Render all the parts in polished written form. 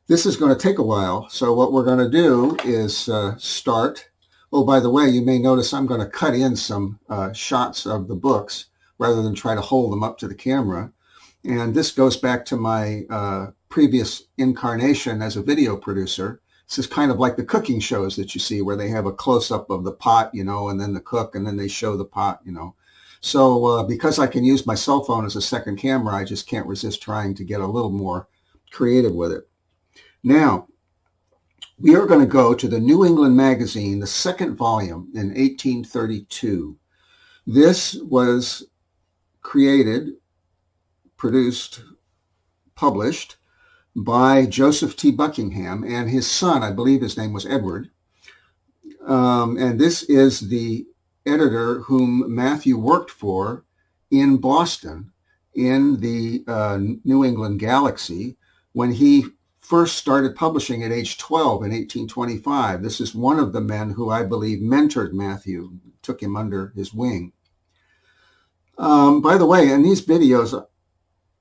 This is going to take a while, so what we're going to do is start. Oh, by the way, you may notice I'm going to cut in some shots of the books rather than try to hold them up to the camera. And this goes back to my previous incarnation as a video producer. This is kind of like the cooking shows that you see where they have a close-up of the pot, and then the cook, and then they show the pot, So because I can use my cell phone as a second camera, I just can't resist trying to get a little more creative with it. Now, we are going to go to the New England Magazine, the second volume in 1832. This was created, produced, published by Joseph T. Buckingham and his son. I believe his name was Edward. And this is the editor whom Mathew worked for in Boston in the New England Galaxy when he first started publishing at age 12 in 1825. This is one of the men who I believe mentored Mathew, took him under his wing. By the way, in these videos,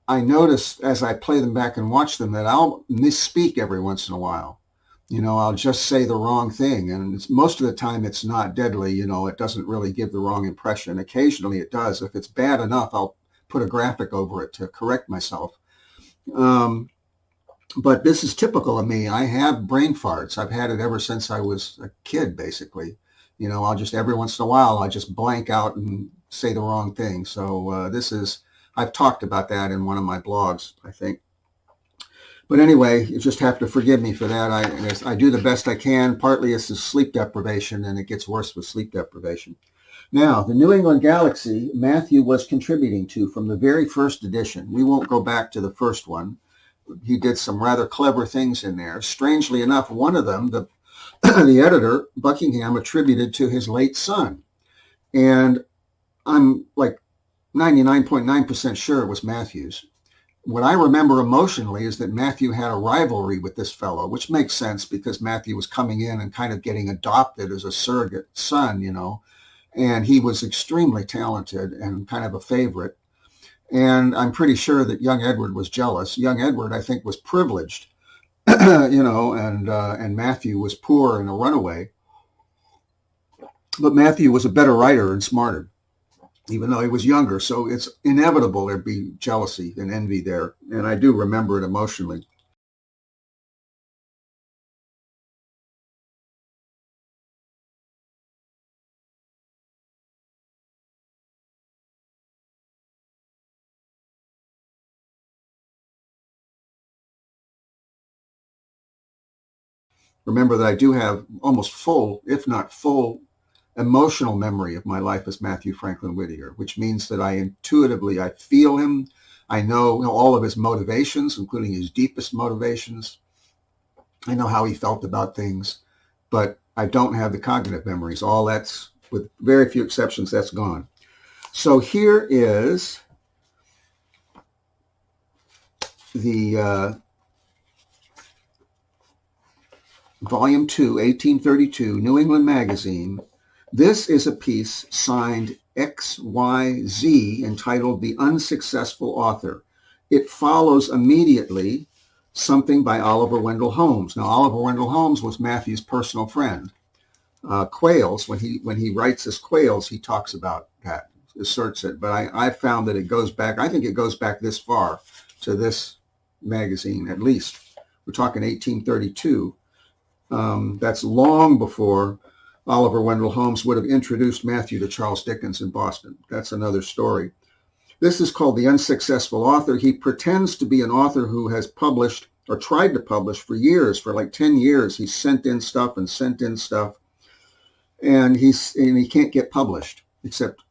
I noticed as I play them back and watch them that I'll misspeak every once in a while. I'll just say the wrong thing. And most of the time it's not deadly, it doesn't really give the wrong impression. Occasionally it does. If it's bad enough, I'll put a graphic over it to correct myself. But this is typical of me. I have brain farts. I've had it ever since I was a kid, basically. I'll just every once in a while, I just blank out and say the wrong thing. So I've talked about that in one of my blogs, I think. But anyway, you just have to forgive me for that. I do the best I can. Partly it's the sleep deprivation, and it gets worse with sleep deprivation. Now, the New England Galaxy, Mathew was contributing to from the very first edition. We won't go back to the first one. He did some rather clever things in there. Strangely enough, one of them, the editor, Buckingham, attributed to his late son. And I'm like 99.9% sure it was Mathew's. What I remember emotionally is that Mathew had a rivalry with this fellow, which makes sense because Mathew was coming in and kind of getting adopted as a surrogate son, and he was extremely talented and kind of a favorite. And I'm pretty sure that young Edward was jealous. Young Edward, I think, was privileged, and Mathew was poor and a runaway. But Mathew was a better writer and smarter, even though he was younger. So it's inevitable there'd be jealousy and envy there. And I do remember it emotionally. Remember that I do have almost full, if not full, emotional memory of my life as Mathew Franklin Whittier, which means that I feel him. I know all of his motivations, including his deepest motivations. I know how he felt about things, but I don't have the cognitive memories. All that's, with very few exceptions, that's gone. So here is the Volume 2, 1832, New England Magazine. This is a piece signed XYZ entitled The Unsuccessful Author. It follows immediately something by Oliver Wendell Holmes. Now, Oliver Wendell Holmes was Mathew's personal friend. Quails, when he writes as Quails, he talks about that, asserts it. But I found that it goes back, I think it goes back this far to this magazine, at least. We're talking 1832. That's long before Oliver Wendell Holmes would have introduced Mathew to Charles Dickens in Boston. That's another story. This is called The Unsuccessful Author. He pretends to be an author who has published or tried to publish for years, for like 10 years. He's sent in stuff, and he can't get published, except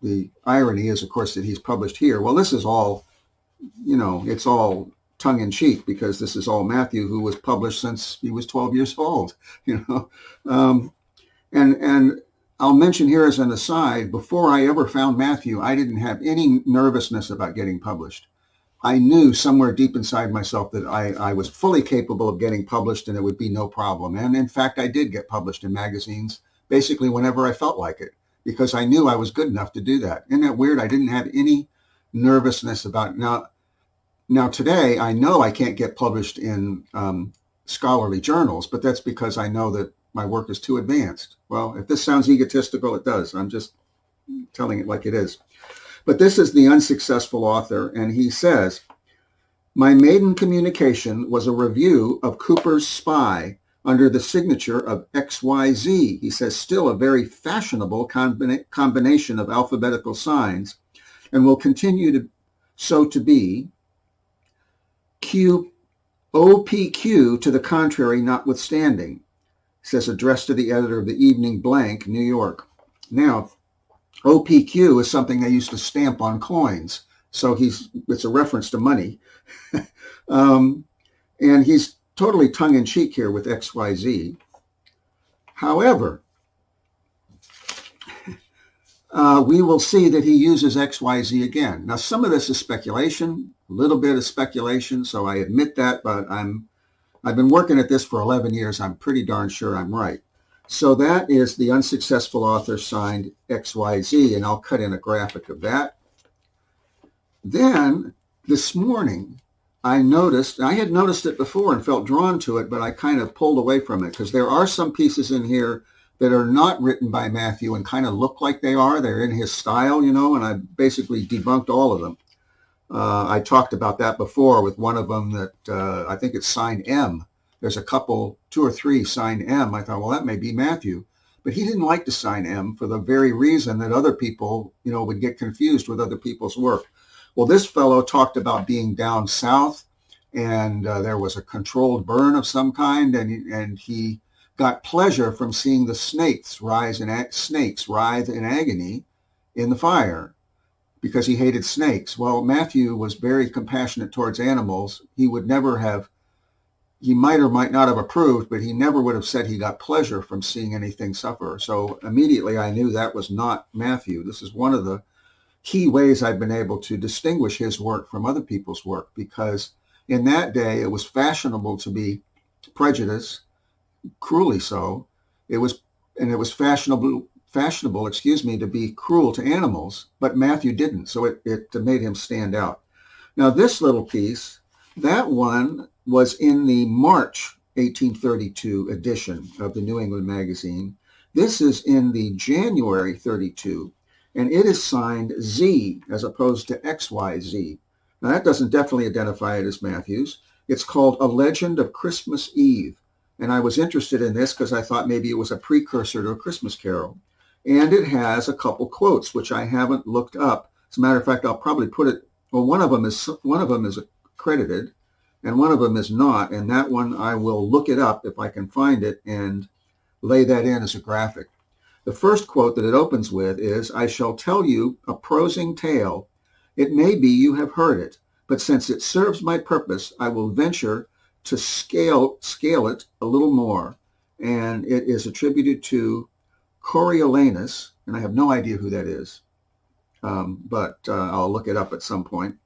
the irony is, of course, that he's published here. Well, this is all, it's all tongue-in-cheek because this is all Mathew, who was published since he was 12 years old, And I'll mention here as an aside, before I ever found Mathew, I didn't have any nervousness about getting published. I knew somewhere deep inside myself that I was fully capable of getting published and it would be no problem. And in fact, I did get published in magazines basically whenever I felt like it, because I knew I was good enough to do that. Isn't that weird? I didn't have any nervousness about it. Now today, I know I can't get published in scholarly journals, but that's because I know that my work is too advanced. Well, if this sounds egotistical, it does. I'm just telling it like it is. But this is the unsuccessful author, and he says, my maiden communication was a review of Cooper's Spy under the signature of XYZ. He says, still a very fashionable combination of alphabetical signs, and will continue to be OPQ to the contrary notwithstanding. It says, addressed to the editor of the Evening Blank, New York. Now, OPQ is something they used to stamp on coins. So it's a reference to money. And he's totally tongue-in-cheek here with XYZ. However, we will see that he uses XYZ again. Now, some of this is speculation, a little bit of speculation, so I admit that, but I've been working at this for 11 years. I'm pretty darn sure I'm right. So that is the unsuccessful author signed XYZ, and I'll cut in a graphic of that. Then this morning, I had noticed it before and felt drawn to it, but I kind of pulled away from it because there are some pieces in here that are not written by Mathew and kind of look like they are. They're in his style, and I basically debunked all of them. I talked about that before with one of them that I think it's signed M. There's a couple, 2 or 3 signed M. I thought, well, that may be Mathew. But he didn't like to sign M for the very reason that other people, would get confused with other people's work. Well, this fellow talked about being down south, and there was a controlled burn of some kind, and he got pleasure from seeing the snakes writhe in agony in the fire because he hated snakes. Well, Mathew was very compassionate towards animals. He might or might not have approved, but he never would have said he got pleasure from seeing anything suffer. So immediately I knew that was not Mathew. This is one of the key ways I've been able to distinguish his work from other people's work, because in that day it was fashionable to be prejudiced, cruelly so. It was fashionable, to be cruel to animals, but Mathew didn't, so it made him stand out. Now this little piece, that one was in the March 1832 edition of the New England Magazine. This is in the January 32, and it is signed Z as opposed to XYZ. Now that doesn't definitely identify it as Mathew's. It's called A Legend of Christmas Eve. And I was interested in this because I thought maybe it was a precursor to A Christmas Carol. And it has a couple quotes, which I haven't looked up. As a matter of fact, I'll probably put it, well, one of them is accredited and one of them is not. And that one, I will look it up if I can find it and lay that in as a graphic. The first quote that it opens with is, I shall tell you a prosing tale. It may be you have heard it, but since it serves my purpose, I will venture to scale it a little more. And it is attributed to Coriolanus, and I have no idea who that is, but I'll look it up at some point.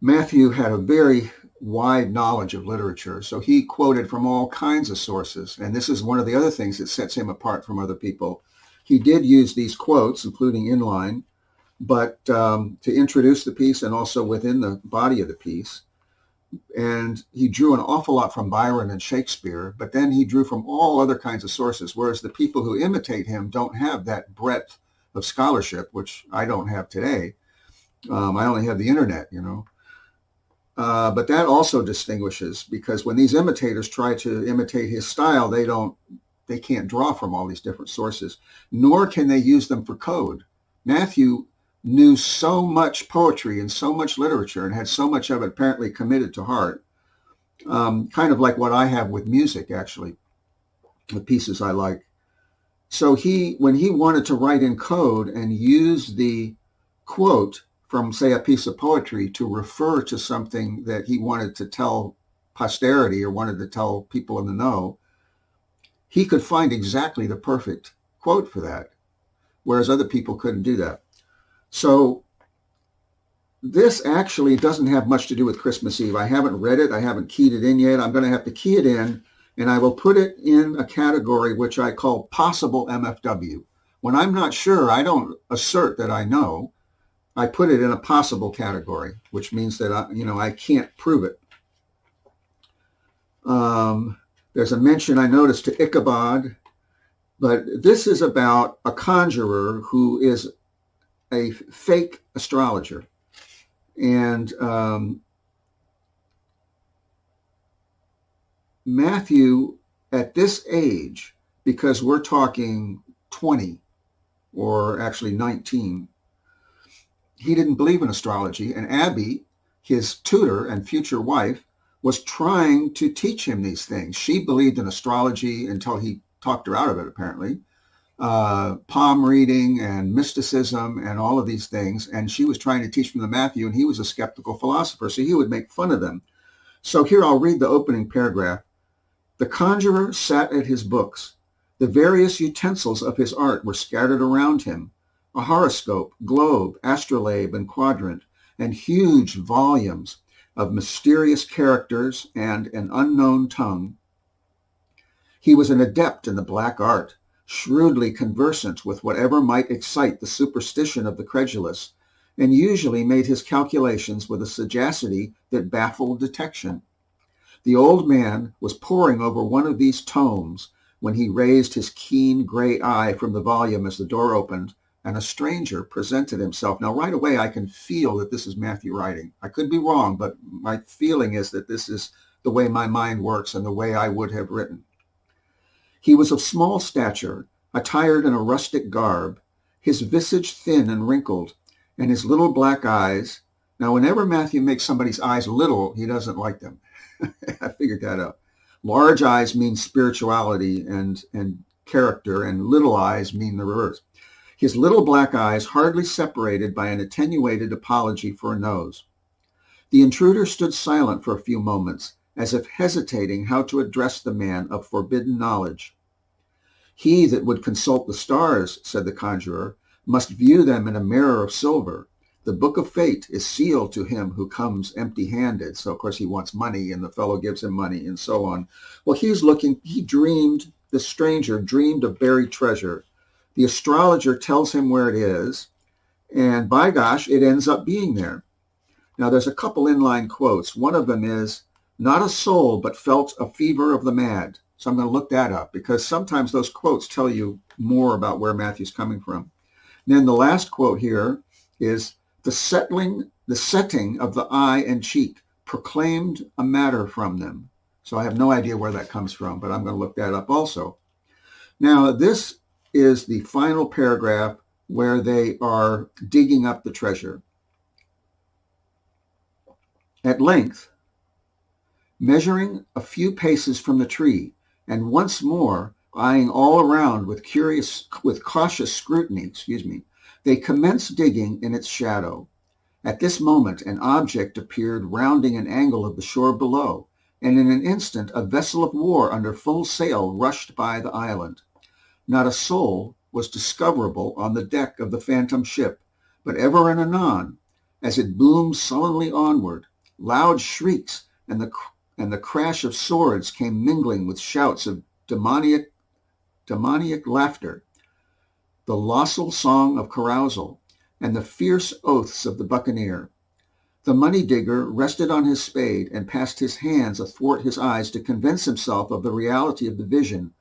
Mathew had a very wide knowledge of literature, so he quoted from all kinds of sources, and this is one of the other things that sets him apart from other people. He did use these quotes, including inline, but to introduce the piece and also within the body of the piece. And he drew an awful lot from Byron and Shakespeare, but then he drew from all other kinds of sources, whereas the people who imitate him don't have that breadth of scholarship, which I don't have today. I only have the internet, But that also distinguishes, because when these imitators try to imitate his style, they can't draw from all these different sources, nor can they use them for code. Mathew knew so much poetry and so much literature and had so much of it apparently committed to heart, kind of like what I have with music, actually, the pieces I like. So when he wanted to write in code and use the quote from, say, a piece of poetry to refer to something that he wanted to tell posterity or wanted to tell people in the know, he could find exactly the perfect quote for that, whereas other people couldn't do that. So this actually doesn't have much to do with Christmas Eve. I haven't read it. I haven't keyed it in yet. I'm going to have to key it in, and I will put it in a category which I call possible MFW. When I'm not sure, I don't assert that I know. I put it in a possible category, which means that I can't prove it. There's a mention I noticed to Ichabod, but this is about a conjurer who is a fake astrologer. And Mathew, at this age, because we're talking 20 or actually 19, he didn't believe in astrology. And Abby, his tutor and future wife, was trying to teach him these things. She believed in astrology until he talked her out of it, apparently. Palm reading and mysticism and all of these things. And she was trying to teach him the Mathew, and he was a skeptical philosopher, so he would make fun of them. So here I'll read the opening paragraph. The conjurer sat at his books. The various utensils of his art were scattered around him. A horoscope, globe, astrolabe, and quadrant, and huge volumes of mysterious characters and an unknown tongue. He was an adept in the black art, shrewdly conversant with whatever might excite the superstition of the credulous, and usually made his calculations with a sagacity that baffled detection. The old man was poring over one of these tomes when he raised his keen gray eye from the volume as the door opened, and a stranger presented himself. Now, right away, I can feel that this is Mathew writing. I could be wrong, but my feeling is that this is the way my mind works and the way I would have written. He was of small stature, attired in a rustic garb, his visage thin and wrinkled, and his little black eyes. Now, whenever Mathew makes somebody's eyes little, he doesn't like them. I figured that out. Large eyes mean spirituality and character, and little eyes mean the reverse. His little black eyes hardly separated by an attenuated apology for a nose. The intruder stood silent for a few moments, as if hesitating how to address the man of forbidden knowledge. He that would consult the stars, said the conjurer, must view them in a mirror of silver. The book of fate is sealed to him who comes empty-handed. So, of course, he wants money, and the fellow gives him money, and so on. Well, the stranger dreamed of buried treasure. The astrologer tells him where it is, and by gosh, it ends up being there. Now, there's a couple inline quotes. One of them is, not a soul but felt a fever of the mad. So I'm going to look that up, because sometimes those quotes tell you more about where Mathew's coming from. And then the last quote here is, the setting of the eye and cheek proclaimed a matter from them. So I have no idea where that comes from, but I'm going to look that up also. Now, this is the final paragraph where they are digging up the treasure. At length, measuring a few paces from the tree, and once more eyeing all around with cautious scrutiny, they commenced digging in its shadow. At this moment, an object appeared rounding an angle of the shore below, and in an instant a vessel of war under full sail rushed by the island. Not a soul was discoverable on the deck of the phantom ship, but ever and anon, as it boomed sullenly onward, loud shrieks and the crash of swords came mingling with shouts of demoniac laughter, the losel song of carousal, and the fierce oaths of the buccaneer. The money-digger rested on his spade and passed his hands athwart his eyes to convince himself of the reality of the vision.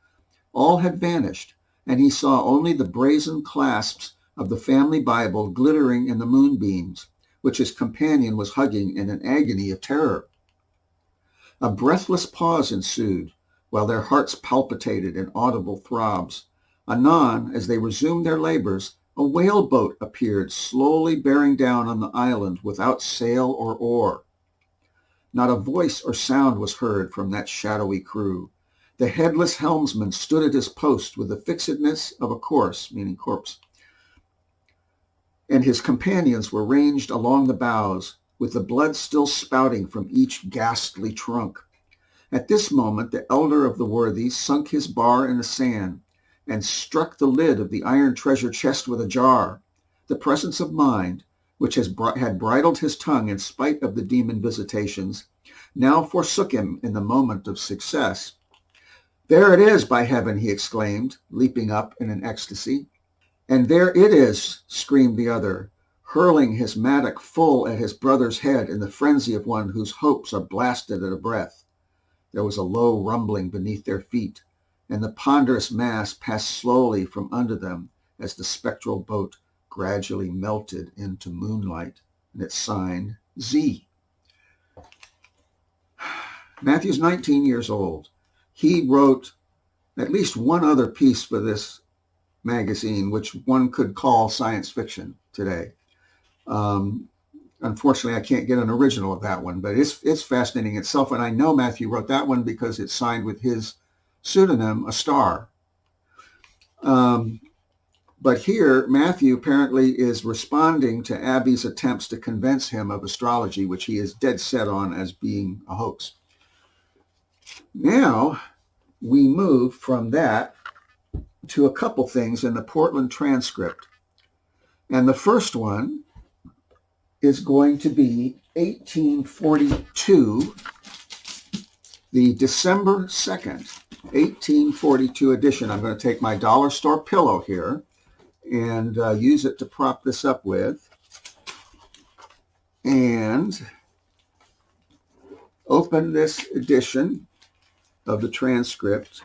All had vanished, and he saw only the brazen clasps of the family Bible glittering in the moonbeams, which his companion was hugging in an agony of terror. A breathless pause ensued, while their hearts palpitated in audible throbs. Anon, as they resumed their labors, a whaleboat appeared, slowly bearing down on the island without sail or oar. Not a voice or sound was heard from that shadowy crew. The headless helmsman stood at his post with the fixedness of a corpse, and his companions were ranged along the bows, with the blood still spouting from each ghastly trunk. At this moment, the elder of the worthies sunk his bar in the sand and struck the lid of the iron treasure chest with a jar. The presence of mind, which had bridled his tongue in spite of the demon visitations, now forsook him in the moment of success. "There it is, by heaven!" he exclaimed, leaping up in an ecstasy. "And there it is!" screamed the other, hurling his mattock full at his brother's head in the frenzy of one whose hopes are blasted at a breath. There was a low rumbling beneath their feet, and the ponderous mass passed slowly from under them as the spectral boat gradually melted into moonlight, and it signed Z. Mathew's 19 years old. He wrote at least one other piece for this magazine, which one could call science fiction today. Unfortunately, I can't get an original of that one, but it's fascinating itself. And I know Mathew wrote that one because it's signed with his pseudonym, A Star. But here, Mathew apparently is responding to Abby's attempts to convince him of astrology, which he is dead set on as being a hoax. Now, we move from that to a couple things in the Portland transcript. And the first one is going to be 1842, the December 2nd, 1842 edition. I'm going to take my dollar store pillow here and use it to prop this up with, and open this edition of the transcript.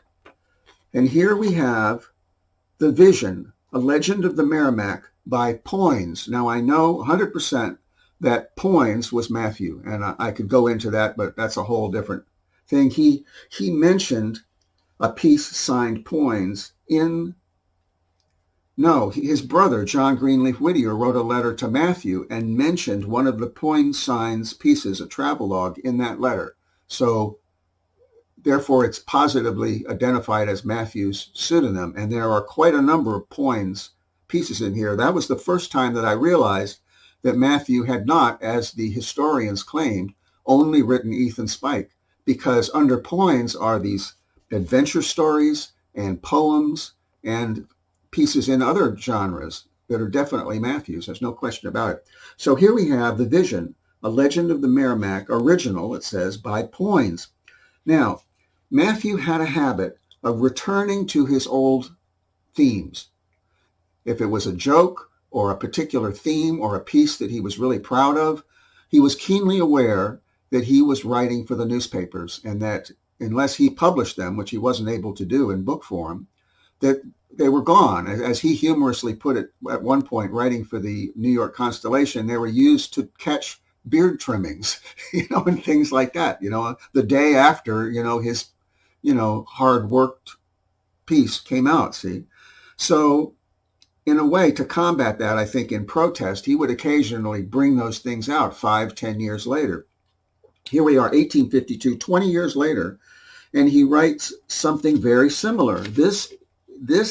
And here we have The Vision, A Legend of the Merrimack by Poins. Now, I know 100% that Poins was Mathew, and I could go into that, but that's a whole different thing. He mentioned a piece signed Poins in, no, his brother, John Greenleaf Whittier, wrote a letter to Mathew and mentioned one of the Poins signs pieces, a travelogue, in that letter. So therefore, it's positively identified as Mathew's pseudonym, and there are quite a number of Poins pieces in here. That was the first time that I realized that Mathew had not, as the historians claimed, only written Ethan Spike, because under Poins are these adventure stories and poems and pieces in other genres that are definitely Mathew's. There's no question about it. So here we have The Vision, A Legend of the Merrimack, original, it says, by Poins. Now, Mathew had a habit of returning to his old themes. If it was a joke or a particular theme or a piece that he was really proud of, he was keenly aware that he was writing for the newspapers, and that unless he published them, which he wasn't able to do in book form, that they were gone. As he humorously put it at one point, writing for the New York Constellation, they were used to catch beard trimmings, and things like that, the day after, his, hard worked piece came out, see? So in a way, to combat that, I think in protest, he would occasionally bring those things out 5-10 years later. Here we are, 1852, 20 years later, and he writes something very similar. This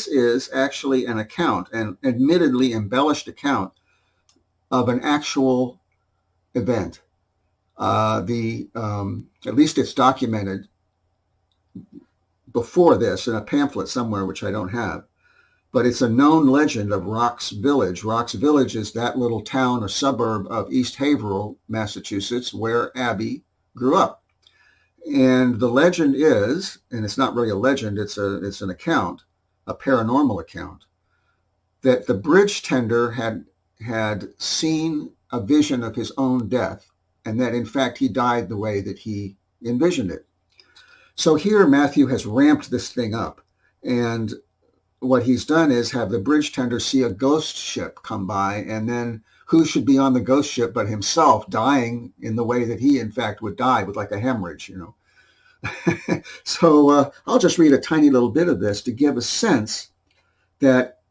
is actually an account, an admittedly embellished account of an actual event. At least it's documented before this in a pamphlet somewhere, which I don't have. But it's a known legend of Rocks Village. Rocks Village is that little town or suburb of East Haverhill, Massachusetts, where Abby grew up. And the legend is, and it's not really a legend, it's an account, a paranormal account, that the bridge tender had seen a vision of his own death, and that in fact he died the way that he envisioned it. So here Mathew has ramped this thing up, and what he's done is have the bridge tender see a ghost ship come by, and then who should be on the ghost ship but himself, dying in the way that he in fact would die, with like a hemorrhage, So I'll just read a tiny little bit of this to give a sense that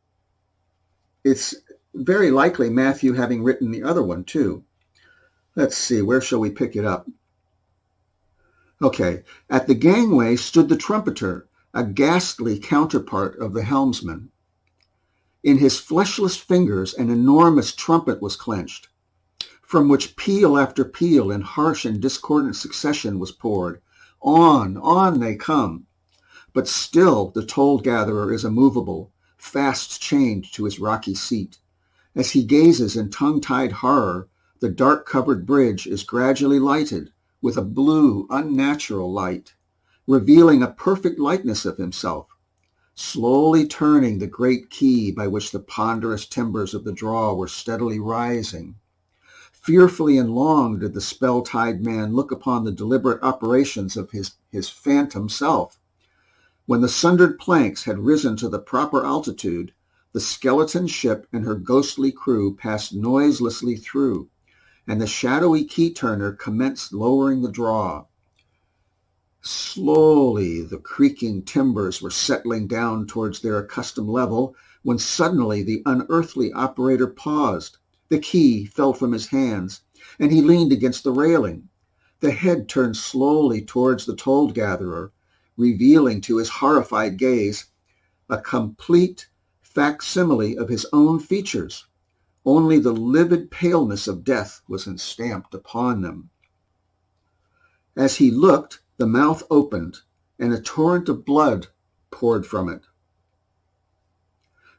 it's very likely Mathew having written the other one too. Let's see, where shall we pick it up? Okay, at the gangway stood the trumpeter, a ghastly counterpart of the helmsman. In his fleshless fingers an enormous trumpet was clenched, from which peal after peal in harsh and discordant succession was poured. On they come. But still the toll-gatherer is immovable, fast chained to his rocky seat. As he gazes in tongue-tied horror, the dark-covered bridge is gradually lighted with a blue, unnatural light, revealing a perfect likeness of himself, slowly turning the great key by which the ponderous timbers of the draw were steadily rising. Fearfully and long did the spell-tied man look upon the deliberate operations of his phantom self. When the sundered planks had risen to the proper altitude, the skeleton ship and her ghostly crew passed noiselessly through, and the shadowy key-turner commenced lowering the draw. Slowly the creaking timbers were settling down towards their accustomed level, when suddenly the unearthly operator paused. The key fell from his hands, and he leaned against the railing. The head turned slowly towards the toll-gatherer, revealing to his horrified gaze a complete facsimile of his own features. Only the livid paleness of death was enstamped upon them. As he looked, the mouth opened, and a torrent of blood poured from it.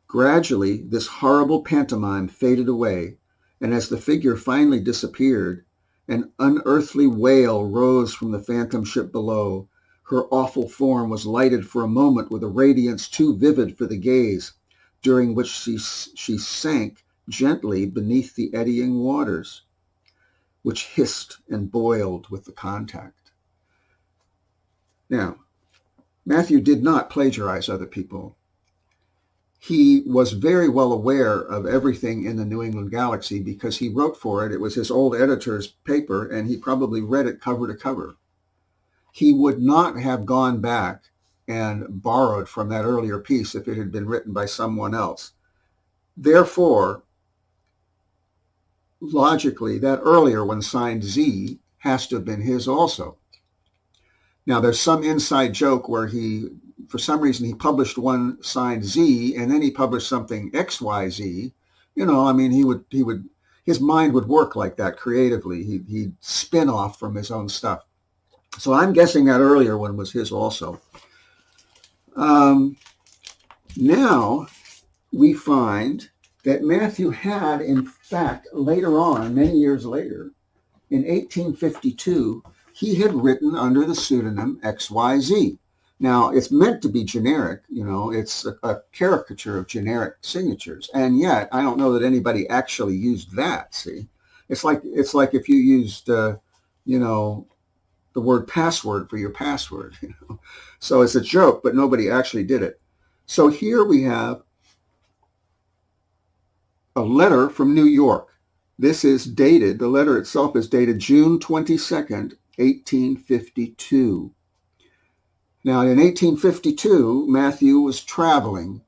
Gradually, this horrible pantomime faded away, and as the figure finally disappeared, an unearthly wail rose from the phantom ship below. Her awful form was lighted for a moment with a radiance too vivid for the gaze, during which she sank gently beneath the eddying waters, which hissed and boiled with the contact. Now, Mathew did not plagiarize other people. He was very well aware of everything in the New England Galaxy because he wrote for it. It was his old editor's paper, and he probably read it cover to cover. He would not have gone back and borrowed from that earlier piece if it had been written by someone else. Therefore, logically, that earlier one signed Z has to have been his also. Now, there's some inside joke where for some reason, he published one signed Z, and then he published something XYZ. His mind would work like that creatively. He'd spin off from his own stuff. So I'm guessing that earlier one was his also. Now we find that Mathew had, in fact, later on, many years later, in 1852, he had written under the pseudonym XYZ. Now, it's meant to be generic, it's a caricature of generic signatures. And yet, I don't know that anybody actually used that, see? It's like if you used, the word password for your password, So it's a joke, but nobody actually did it. So here we have a letter from New York. This is dated, the letter itself is dated June 22nd, 1852. Now, in 1852, Mathew was traveling,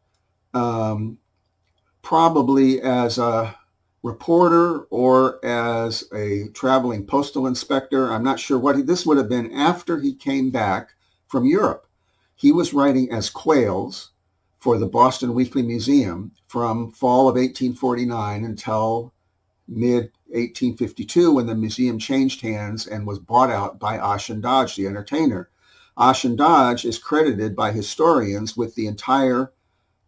probably as a reporter or as a traveling postal inspector. I'm not sure this would have been after he came back from Europe. He was writing as Quails for the Boston Weekly Museum from fall of 1849 until mid-1852, when the museum changed hands and was bought out by Osh and Dodge, the entertainer. Osh and Dodge is credited by historians with the entire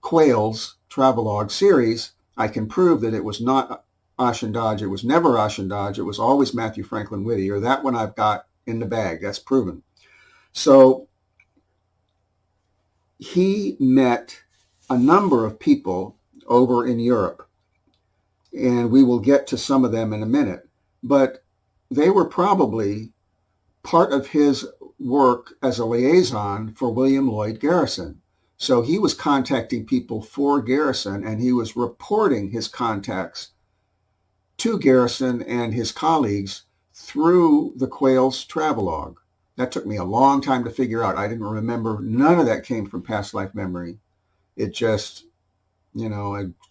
Quails travelogue series. I can prove that it was not Osh and Dodge. It was never Osh and Dodge. It was always Mathew Franklin Whittier. That one I've got in the bag. That's proven. So he met a number of people over in Europe, and we will get to some of them in a minute. But they were probably part of his work as a liaison for William Lloyd Garrison. So he was contacting people for Garrison, and he was reporting his contacts to Garrison and his colleagues through the Quails travelogue. That took me a long time to figure out. I didn't remember. None of that came from past life memory. It just,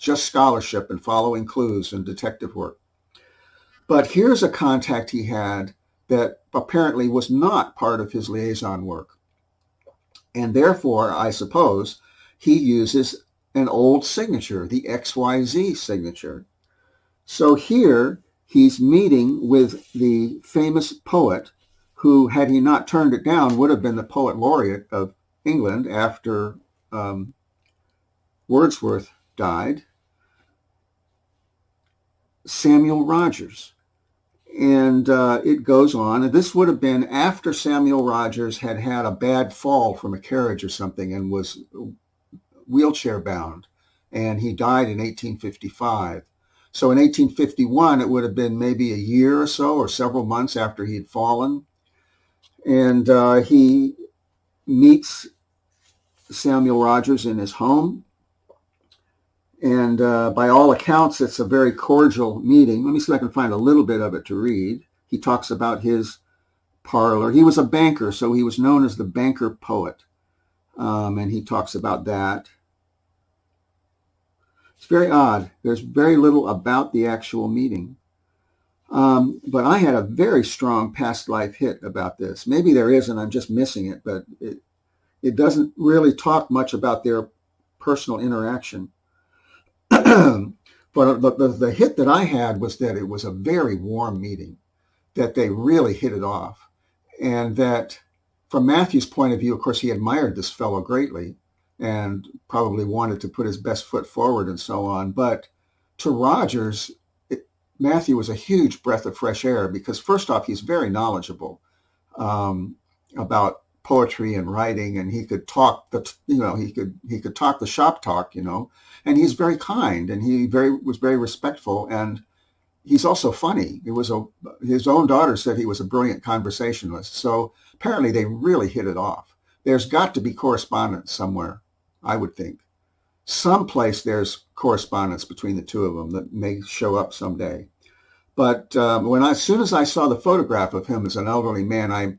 just scholarship and following clues and detective work. But here's a contact he had that apparently was not part of his liaison work. And therefore, I suppose, he uses an old signature, the XYZ signature. So here, he's meeting with the famous poet who, had he not turned it down, would have been the poet laureate of England after Wordsworth died, Samuel Rogers. And it goes on. This would have been after Samuel Rogers had had a bad fall from a carriage or something and was wheelchair bound. And he died in 1855. So in 1851, it would have been maybe a year or so, or several months after he'd fallen. And he meets Samuel Rogers in his home. And by all accounts, it's a very cordial meeting. Let me see if I can find a little bit of it to read. He talks about his parlor. He was a banker, so he was known as the banker poet. And he talks about that. It's very odd. There's very little about the actual meeting. But I had a very strong past life hit about this. Maybe there is, and I'm just missing it, but it doesn't really talk much about their personal interaction. But the hit that I had was that it was a very warm meeting, that they really hit it off. And that from Mathew's point of view, of course, he admired this fellow greatly and probably wanted to put his best foot forward and so on. But to Rogers, Mathew was a huge breath of fresh air because first off, he's very knowledgeable about poetry and writing, and he could talk he could talk the shop talk, and he's very kind, and he was very respectful, and he's also funny. His own daughter said he was a brilliant conversationalist. So apparently they really hit it off. There's got to be correspondence somewhere, I would think. Someplace there's correspondence between the two of them that may show up someday. But as soon as I saw the photograph of him as an elderly man,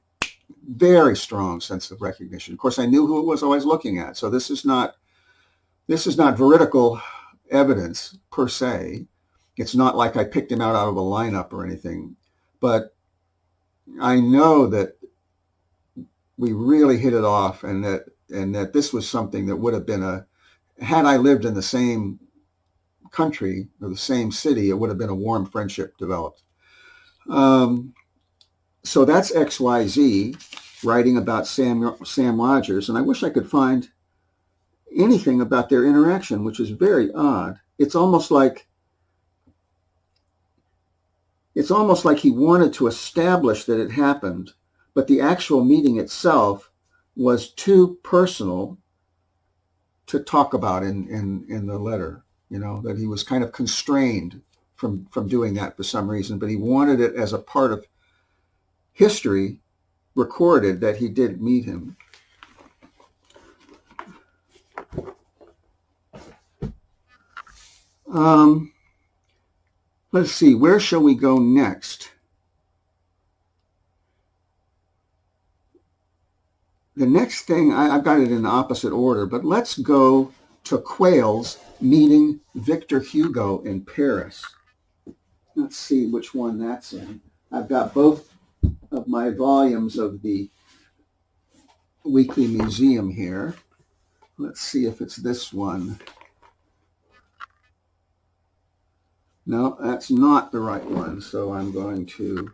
very strong sense of recognition. Of course, I knew who it was I was looking at. So this is not veridical evidence per se. It's not like I picked him out of a lineup or anything. But I know that we really hit it off, and that this was something that would have been had I lived in the same country or the same city, it would have been a warm friendship developed. So that's XYZ writing about Sam Rogers, and I wish I could find anything about their interaction, which is very odd. It's almost like he wanted to establish that it happened, but the actual meeting itself was too personal to talk about in the letter, that he was kind of constrained from doing that for some reason, but he wanted it as a part of history recorded that he did meet him. Let's see, where shall we go next? The next thing, I've got it in the opposite order, but let's go to Quails meeting Victor Hugo in Paris. Let's see which one that's in. I've got both of my volumes of the Weekly Museum here. Let's see if it's this one. No, that's not the right one, so I'm going to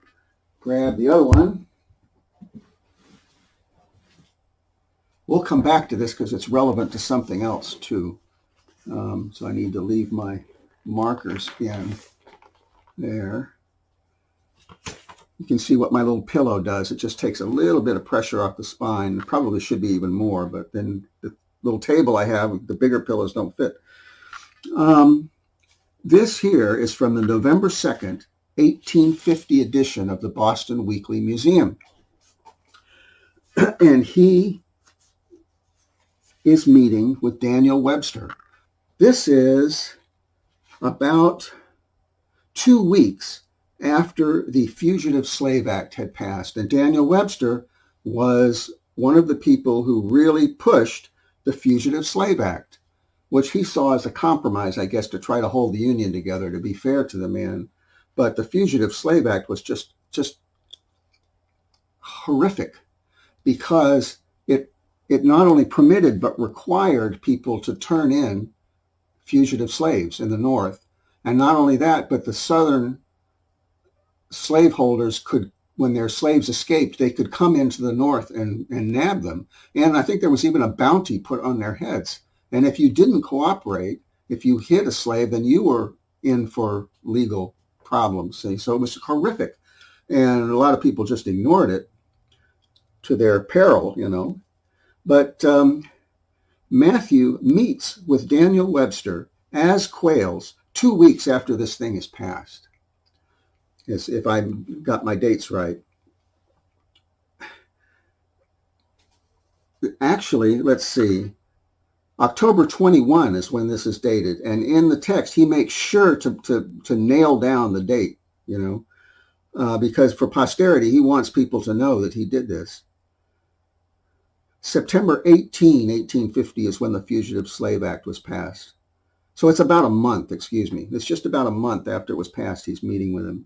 grab the other one. We'll come back to this because it's relevant to something else too. So I need to leave my markers in there. You can see what my little pillow does. It just takes a little bit of pressure off the spine. It probably should be even more, but then the little table I have, the bigger pillows don't fit. This here is from the November 2nd, 1850 edition of the Boston Weekly Museum. And he is meeting with Daniel Webster. This is about 2 weeks after the Fugitive Slave Act had passed. And Daniel Webster was one of the people who really pushed the Fugitive Slave Act, which he saw as a compromise, I guess, to try to hold the Union together, to be fair to the man. But the Fugitive Slave Act was just horrific because it not only permitted but required people to turn in fugitive slaves in the North. And not only that, but the Southern slaveholders could, when their slaves escaped, they could come into the North and nab them. And I think there was even a bounty put on their heads. And if you didn't cooperate, if you hit a slave, then you were in for legal problems. See? So it was horrific. And a lot of people just ignored it to their peril, But Mathew meets with Daniel Webster as Quails 2 weeks after this thing is passed, if I got my dates right. Actually, let's see, October 21 is when this is dated. And in the text, he makes sure to nail down the date, because for posterity, he wants people to know that he did this. September 18, 1850 is when the Fugitive Slave Act was passed. So it's about a month, It's just about a month after it was passed, he's meeting with him.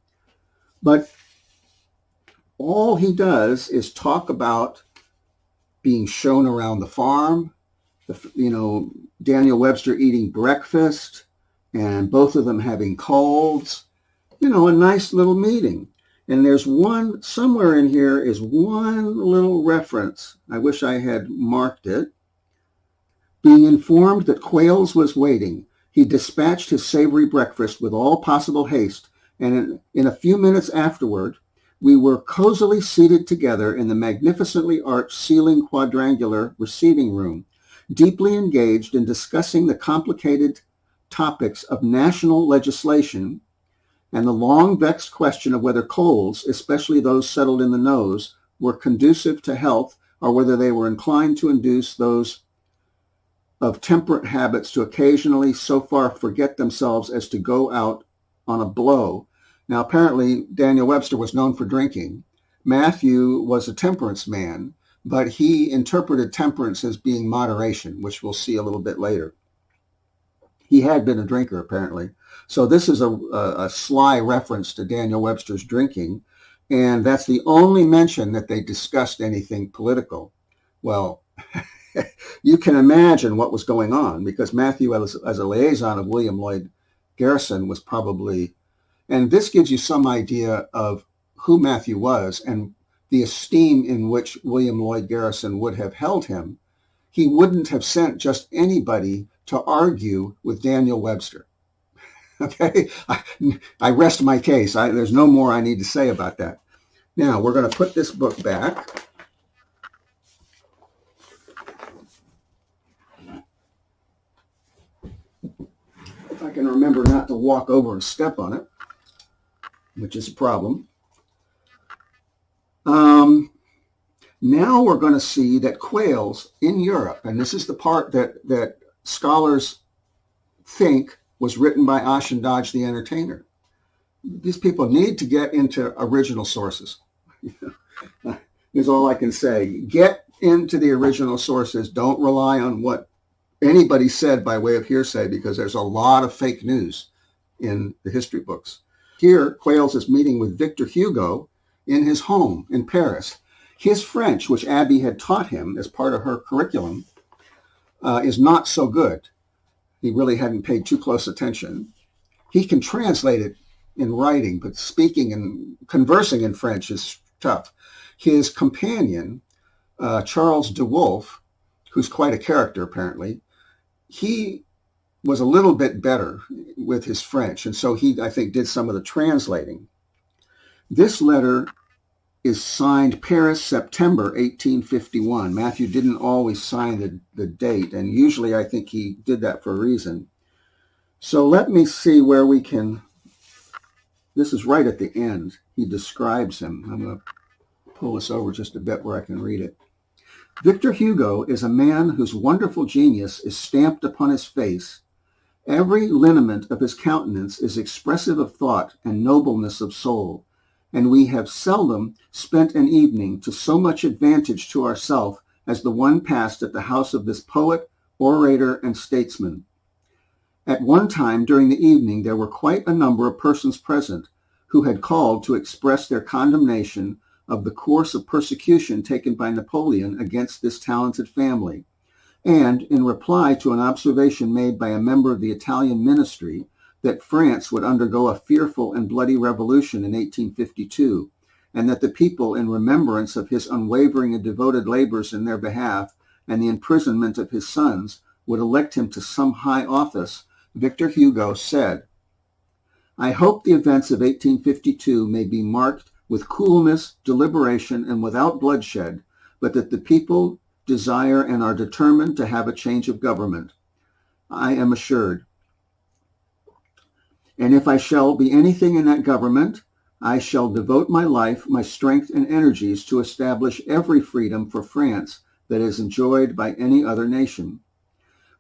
But all he does is talk about being shown around the farm, Daniel Webster eating breakfast, and both of them having colds, a nice little meeting. And there's somewhere in here is one little reference. I wish I had marked it. Being informed that Quails was waiting, he dispatched his savory breakfast with all possible haste, and in a few minutes afterward, we were cozily seated together in the magnificently arched ceiling quadrangular receiving room, deeply engaged in discussing the complicated topics of national legislation and the long vexed question of whether colds, especially those settled in the nose, were conducive to health or whether they were inclined to induce those of temperate habits to occasionally so far forget themselves as to go out on a blow. Now, apparently, Daniel Webster was known for drinking. Mathew was a temperance man, but he interpreted temperance as being moderation, which we'll see a little bit later. He had been a drinker, apparently. So this is a sly reference to Daniel Webster's drinking, and that's the only mention that they discussed anything political. Well, you can imagine what was going on, because Mathew, as a liaison of William Lloyd Garrison, was probably... And this gives you some idea of who Mathew was and the esteem in which William Lloyd Garrison would have held him. He wouldn't have sent just anybody to argue with Daniel Webster. Okay, I rest my case. There's no more I need to say about that. Now, we're going to put this book back. If I can remember not to walk over and step on it, which is a problem. Now we're going to see that Quails in Europe, and this is the part that scholars think was written by Ashendaj the Entertainer. These people need to get into original sources. Is all I can say. Get into the original sources. Don't rely on what anybody said by way of hearsay, because there's a lot of fake news in the history books. Here, Quails is meeting with Victor Hugo in his home in Paris. His French, which Abby had taught him as part of her curriculum, is not so good. He really hadn't paid too close attention. He can translate it in writing, but speaking and conversing in French is tough. His companion, Charles de Wolfe, who's quite a character apparently, he was a little bit better with his French, and so he, I think, did some of the translating. This letter is signed Paris, September 1851. Mathew didn't always sign the date, and usually I think he did that for a reason. So let me see where we can... This is right at the end. He describes him. I'm going to pull this over just a bit where I can read it. Victor Hugo is a man whose wonderful genius is stamped upon his face. Every lineament of his countenance is expressive of thought and nobleness of soul, and we have seldom spent an evening to so much advantage to ourselves as the one passed at the house of this poet, orator, and statesman. At one time during the evening there were quite a number of persons present who had called to express their condemnation of the course of persecution taken by Napoleon against this talented family, and in reply to an observation made by a member of the Italian ministry that France would undergo a fearful and bloody revolution in 1852, and that the people, in remembrance of his unwavering and devoted labors in their behalf and the imprisonment of his sons, would elect him to some high office, Victor Hugo said, "I hope the events of 1852 may be marked with coolness, deliberation, and without bloodshed, but that the people desire and are determined to have a change of government. I am assured And if I shall be anything in that government, I shall devote my life, my strength, and energies to establish every freedom for France that is enjoyed by any other nation.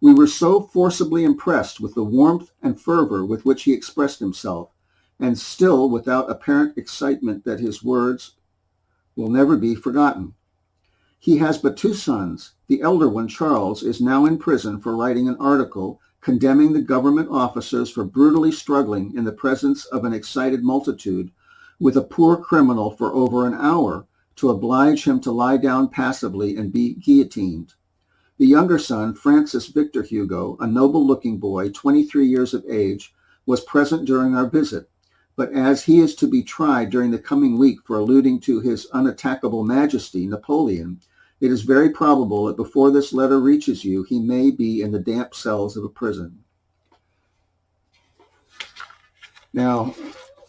We were so forcibly impressed with the warmth and fervor with which he expressed himself, and still without apparent excitement, that his words will never be forgotten. He has but 2 sons. The elder one, Charles, is now in prison for writing an article condemning the government officers for brutally struggling in the presence of an excited multitude with a poor criminal for over an hour to oblige him to lie down passively and be guillotined. The younger son, Francis Victor Hugo, a noble-looking boy, 23 years of age, was present during our visit, but as he is to be tried during the coming week for alluding to his unattackable majesty, Napoleon, it is very probable that before this letter reaches you, he may be in the damp cells of a prison. Now,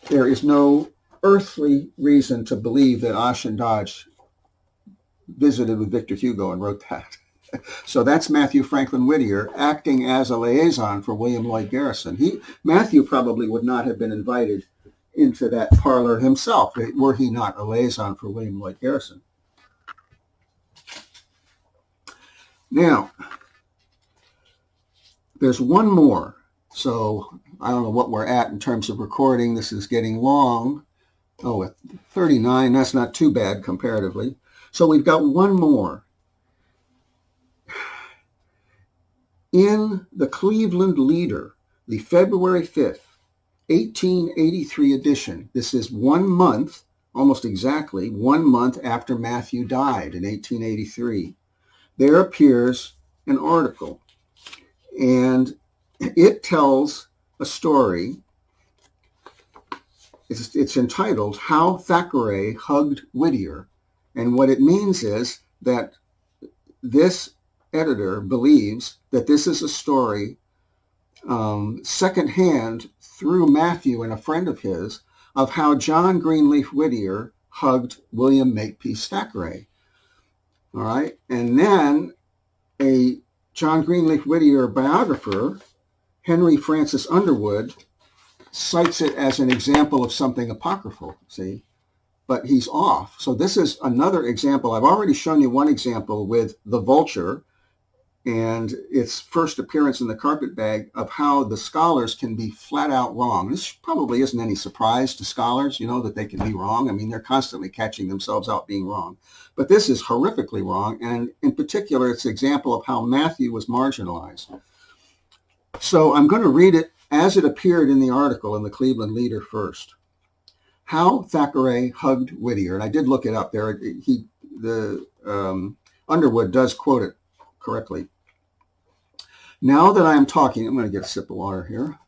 there is no earthly reason to believe that Ashen Dodge visited with Victor Hugo and wrote that. So that's Mathew Franklin Whittier acting as a liaison for William Lloyd Garrison. Mathew probably would not have been invited into that parlor himself were he not a liaison for William Lloyd Garrison. Now, there's one more. So I don't know what we're at in terms of recording. This is getting long. Oh, at 39, that's not too bad comparatively. So we've got one more. In the Cleveland Leader, the February 5th, 1883 edition, this is 1 month, almost exactly 1 month after Mathew died in 1883, there appears an article, and it tells a story. It's entitled, How Thackeray Hugged Whittier. And what it means is that this editor believes that this is a story secondhand through Mathew and a friend of his of how John Greenleaf Whittier hugged William Makepeace Thackeray. All right. And then a John Greenleaf Whittier biographer, Henry Francis Underwood, cites it as an example of something apocryphal, see? But he's off. So this is another example. I've already shown you one example with the vulture and its first appearance in the carpetbag of how the scholars can be flat out wrong. This probably isn't any surprise to scholars, that they can be wrong. I mean, they're constantly catching themselves out being wrong. But this is horrifically wrong. And in particular, it's an example of how Mathew was marginalized. So I'm going to read it as it appeared in the article in the Cleveland Leader first. How Thackeray Hugged Whittier. And I did look it up there. Underwood does quote it correctly. Now that I am talking, I'm going to get a sip of water here.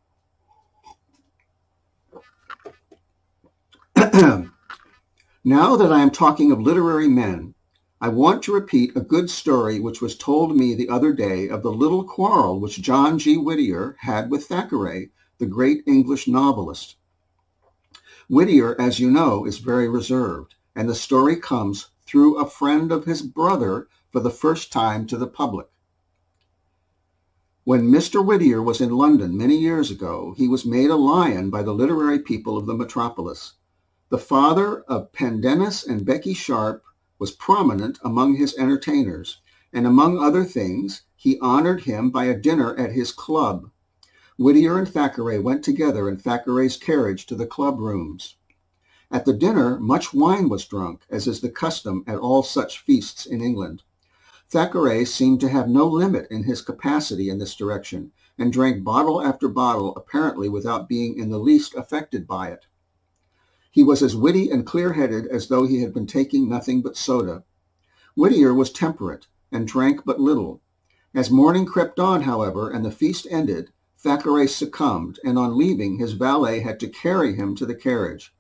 Now that I am talking of literary men, I want to repeat a good story which was told me the other day of the little quarrel which John G. Whittier had with Thackeray, the great English novelist. Whittier, as you know, is very reserved, and the story comes through a friend of his brother for the first time to the public. When Mr. Whittier was in London many years ago, he was made a lion by the literary people of the metropolis. The father of Pendennis and Becky Sharp was prominent among his entertainers, and among other things, he honored him by a dinner at his club. Whittier and Thackeray went together in Thackeray's carriage to the club rooms. At the dinner, much wine was drunk, as is the custom at all such feasts in England. Thackeray seemed to have no limit in his capacity in this direction, and drank bottle after bottle, apparently without being in the least affected by it. He was as witty and clear-headed as though he had been taking nothing but soda. Whittier was temperate, and drank but little. As morning crept on, however, and the feast ended, Thackeray succumbed, and on leaving, his valet had to carry him to the carriage.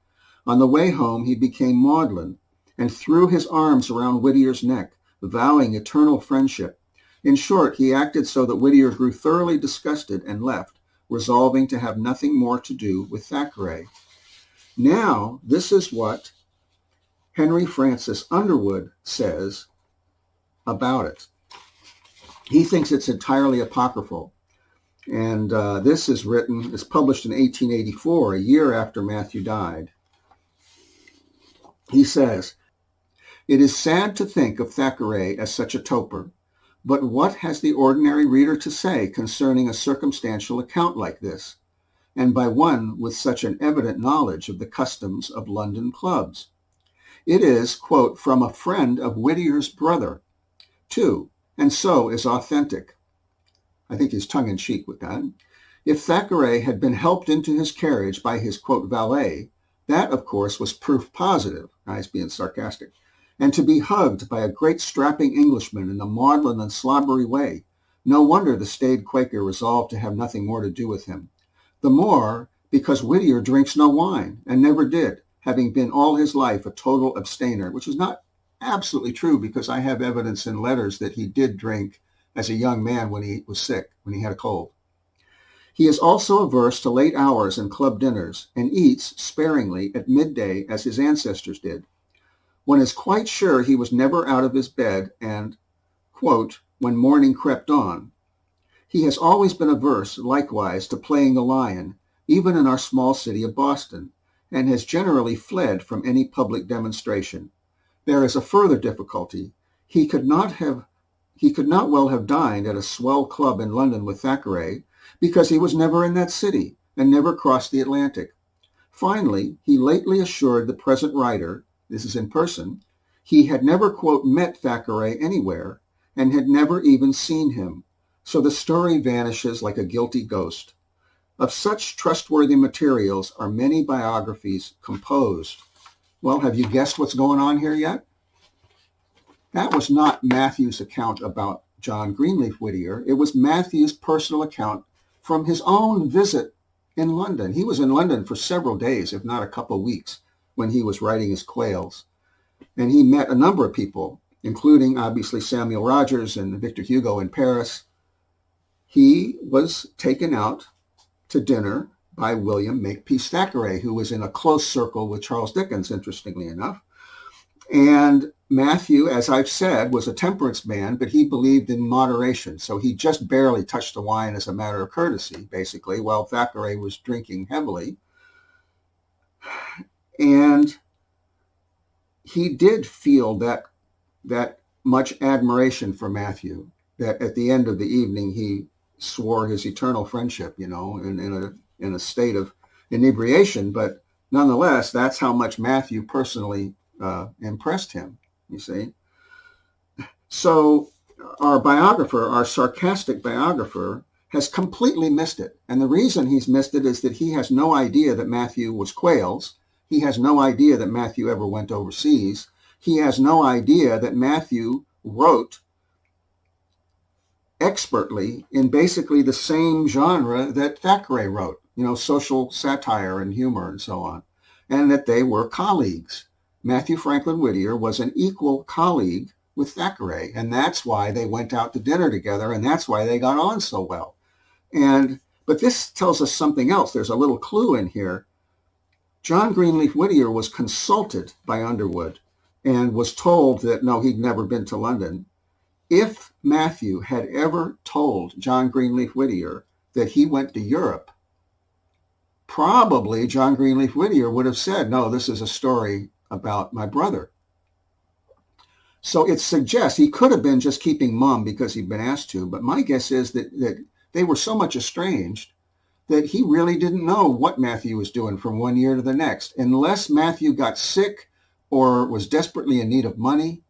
On the way home, he became maudlin, and threw his arms around Whittier's neck, vowing eternal friendship. In short, he acted so that Whittier grew thoroughly disgusted and left, resolving to have nothing more to do with Thackeray. Now, this is what Henry Francis Underwood says about it. He thinks it's entirely apocryphal. And this is published in 1884, a year after Mathew died. He says, "It is sad to think of Thackeray as such a toper, but what has the ordinary reader to say concerning a circumstantial account like this, and by one with such an evident knowledge of the customs of London clubs? It is, quote, from a friend of Whittier's brother, too, and so is authentic." I think he's tongue-in-cheek with that. "If Thackeray had been helped into his carriage by his, quote, valet, that, of course, was proof positive," he's being sarcastic, "and to be hugged by a great strapping Englishman in a maudlin and slobbery way, no wonder the staid Quaker resolved to have nothing more to do with him. The more because Whittier drinks no wine, and never did, having been all his life a total abstainer," which is not absolutely true, because I have evidence in letters that he did drink as a young man when he was sick, when he had a cold. "He is also averse to late hours and club dinners, and eats sparingly at midday as his ancestors did. One is quite sure he was never out of his bed, and, quote, when morning crept on. He has always been averse, likewise, to playing the lion, even in our small city of Boston, and has generally fled from any public demonstration. There is a further difficulty. He could not well have dined at a swell club in London with Thackeray, because he was never in that city and never crossed the Atlantic. Finally, he lately assured the present writer, this is in person, he had never, quote, met Thackeray anywhere, and had never even seen him. So the story vanishes like a guilty ghost. Of such trustworthy materials are many biographies composed." Well, have you guessed what's going on here yet? That was not Mathew's account about John Greenleaf Whittier. It was Mathew's personal account from his own visit in London. He was in London for several days, if not a couple of weeks, when he was writing his Quails. And he met a number of people, including obviously Samuel Rogers and Victor Hugo in Paris. He was taken out to dinner by William Makepeace Thackeray, who was in a close circle with Charles Dickens, interestingly enough. And Mathew, as I've said, was a temperance man, but he believed in moderation. So he just barely touched the wine as a matter of courtesy, basically, while Thackeray was drinking heavily. And he did feel that much admiration for Mathew, that at the end of the evening he swore his eternal friendship, in a state of inebriation. But nonetheless, that's how much Mathew personally impressed him, you see. So our sarcastic biographer, has completely missed it. And the reason he's missed it is that he has no idea that Mathew was Quails. He has no idea that Mathew ever went overseas. He has no idea that Mathew wrote expertly in basically the same genre that Thackeray wrote, social satire and humor and so on, and that they were colleagues. Mathew Franklin Whittier was an equal colleague with Thackeray, and that's why they went out to dinner together, and that's why they got on so well. But this tells us something else. There's a little clue in here. John Greenleaf Whittier was consulted by Underwood and was told that, no, he'd never been to London. If Mathew had ever told John Greenleaf Whittier that he went to Europe, probably John Greenleaf Whittier would have said, no, this is a story about my brother. So it suggests he could have been just keeping mum because he'd been asked to, but my guess is that they were so much estranged that he really didn't know what Mathew was doing from one year to the next. Unless Mathew got sick or was desperately in need of money,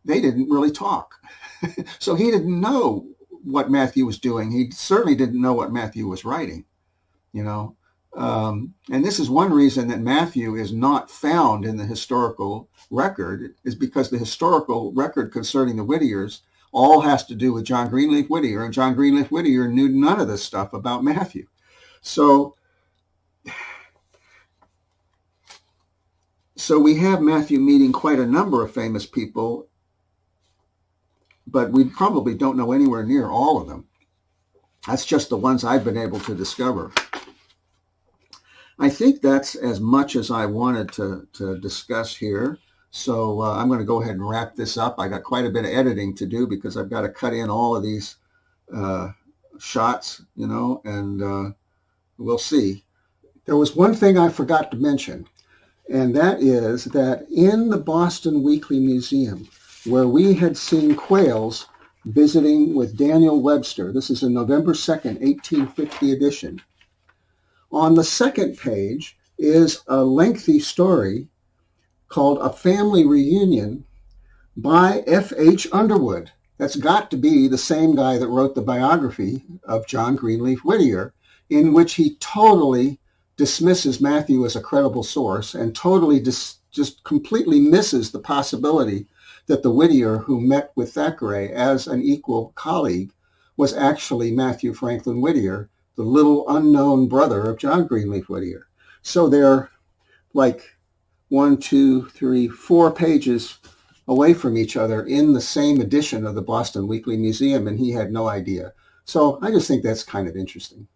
they didn't really talk. So he didn't know what Mathew was doing. He certainly didn't know what Mathew was writing, And this is one reason that Mathew is not found in the historical record, is because the historical record concerning the Whittiers all has to do with John Greenleaf Whittier, and John Greenleaf Whittier knew none of this stuff about Mathew. So we have Mathew meeting quite a number of famous people, but we probably don't know anywhere near all of them. That's just the ones I've been able to discover. I think that's as much as I wanted to discuss here. So I'm going to go ahead and wrap this up. I got quite a bit of editing to do because I've got to cut in all of these shots, and we'll see. There was one thing I forgot to mention, and that is that in the Boston Weekly Museum, where we had seen quails visiting with Daniel Webster, this is a November 2nd, 1850 edition, on the second page is a lengthy story called A Family Reunion by F.H. Underwood. That's got to be the same guy that wrote the biography of John Greenleaf Whittier, in which he totally dismisses Mathew as a credible source and totally just completely misses the possibility that the Whittier who met with Thackeray as an equal colleague was actually Mathew Franklin Whittier, the little unknown brother of John Greenleaf Whittier. So they're like 1, 2, 3, 4 pages away from each other in the same edition of the Boston Weekly Museum, and he had no idea. So I just think that's kind of interesting.